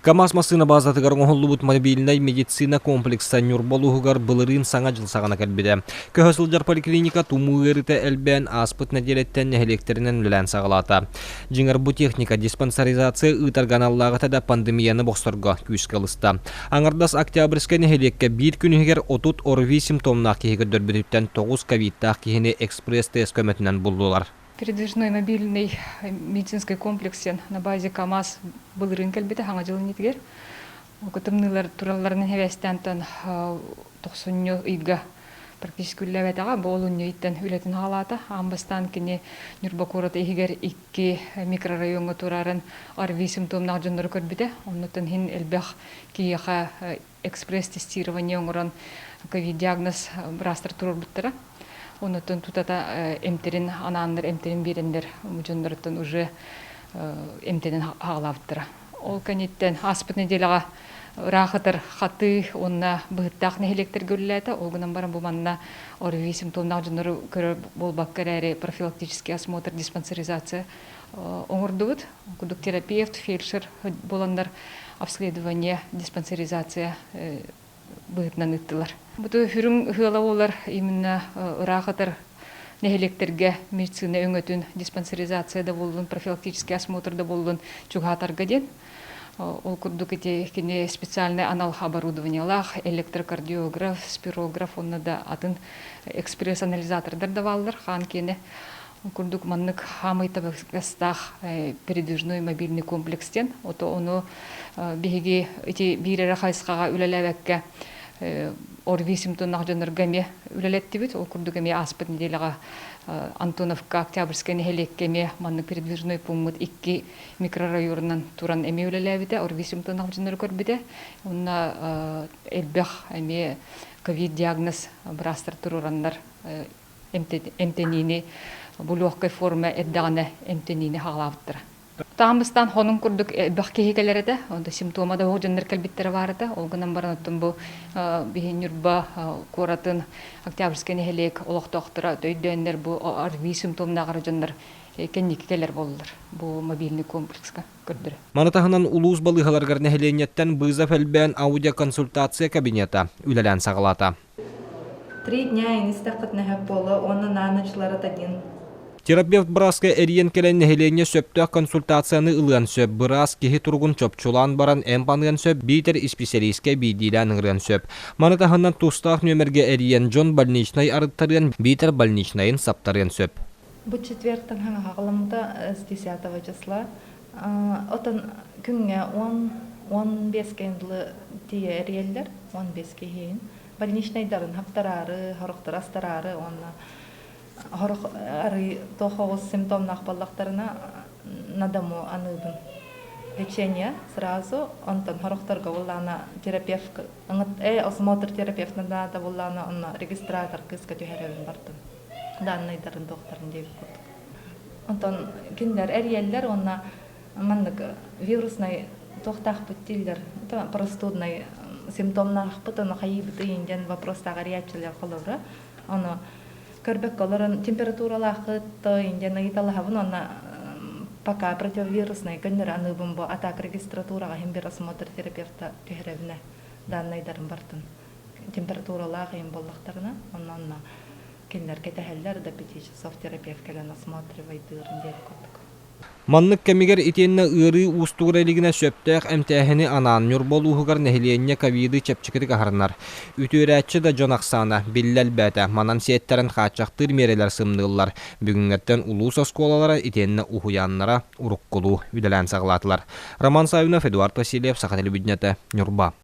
КамАЗ масына базатыгар оңоллубут мобильный медицина комплекса нюрболугар былырын саңа жыл сағана кәлбеде. Көһөсылжар поликлиника тумуырыты әлбән аспыт нәделеттен электеринен үлән сағалата. Жиңар бу техника диспансеризация ытарганаллағыта да пандемияны боксторга күйіс калыста. Аңардас октябрьске нәхелекке бір күнігер отут орви симптомнақ кеге дөрбүтіттен 9 ковидтақ кехіне экспресс-тест көмөтінен бұлдылар. Передвижной мобильный медицинский комплекс на базе КамАЗ был рынок бите ханга жылы нетгер. Көтөмнүлөр туралларын хевестентен 90 ыйга практически үлләбәтәгә болунны иттен үлетен халата амбастан кини Нюрбакурата игер 2 микрорайонга турарын арви симптомнар жоннор көрбите. Оннотон хин элбэх кияха экспресс тестирование оңорон ковид диагноз растыр турбуттара. Онотон тутата эмтерин анандар эмтерин берендер жоннордон уже эмтерин хагалаптыра. Ол канеттен аспыт неделага рахатыр хаты онна быттак нехелектер гөлләтә. Олгынан барам бу манна орви симптомнар жоннор көрө болбак керәре профилактический осмотр диспансеризация оңордубут. Кудук терапевт, фельдшер боландар обследование диспансеризация быытнан ыттылар. Буту хүрүм хыалаулар именно рахатыр нехелектерге медицина өңөтүн диспансеризацияда болдун, профилактический осмотрда болдун чугатарга ден. Ол курдук эти специальный аналог оборудования лах, электрокардиограф, спирограф, онна да атын экспресс-анализатордар давалдар хан кене. Курдук маннык хамайта гастах передвижной мобильный комплекстен. Ото ону биһиги эти бирере хайскага үлелебекке орви симптомнар жонноргаме үлелеттибит. Ол курдугаме аспыт неделага Антоновка, Октябрьская нехелеккеме маннык передвижной пункт 2 микрорайонунан туран эме үлелебите, орви симптомнар жоннор көрбите. Онна элбэх эме ковид диагноз брастыр турурандар эмтенини бу легкой форма эддагана эмтенини хагалаптыр. Тамыстан хонун курдук бахкехикелерде, онда симптомада жоннор келбиттер барыта. Олганан баранаттын бу бихинюрба коратын Октябрьский нехелек олохтоктура төйдөннер бу арви симптомнагар жоннор кенникелер болдулар. Бу мобильный комплекска көрдүр. Манатахынан улуус балыгаларгар нехеленеттен быза фэлбэн аудиоконсультация кабинета үлелән сагалата. 3 дня инстакыт нехеп болу, оны нанычлары тагин. Терапевт Браска эриен келен нехелене сөптөх консультацияны ылыан сөп. Брас кихи тургун чопчулан баран эмпаныган сөп, битер специалистке бидилан ыңыран сөп. Манатахынан тустах нөмерге эриен Джон больничный арыттарыан, битер больничныйын саптарыан сөп. Бу четвертен хана хағылымда с 10 числа. Отын күнге 15 кендлы тие эриелдер, 15 кейін. Больничныйдарын хаптарары, хорықтар астарары, онна хорық ары тохоғыз симптомнақ баллақтарына надаму аныбын лечение сразу, онтан хорықтарға олана терапевт, осмотр терапевт надада олана онна регистратор кыска түйеревін бартын. Данныйдарын доқтарын дейіп көрдік. Онтан күндер әриелдер, онна маннык вирусный тоқтақ бүттелдер, простудный симптомнақ бұтыны қайыбыты енден вопростағы реакциялар қолыры. Оны көрбек оларын температуралақы енден италағын, оны пока противовирусный көннер аныбын бұл атак регистратураға хембер осмотр терапевта түйеревіне данныйдарын бартын. Температуралағы ем боллақтарына, онна кендер кетәһәлләр да 5 часов терапевт кәлен осматривайдырын дейіп көрдік. Маннык кемигер итенне ыры устугрелигине сөптөх эмтәһини анан нюрболугар нехеленне ковиды чепчикирик ахарнар. Үтүрәтче да жонаксана биллел бәтә манан сеттерен хачактыр мерелер сымныллар. Бүгүнгәттен улус осколалары итенне ухуяннара уруккулу үдәлән саглатылар. Роман Савинов, Эдуард Васильев, Саха телевидениете, Нюрба.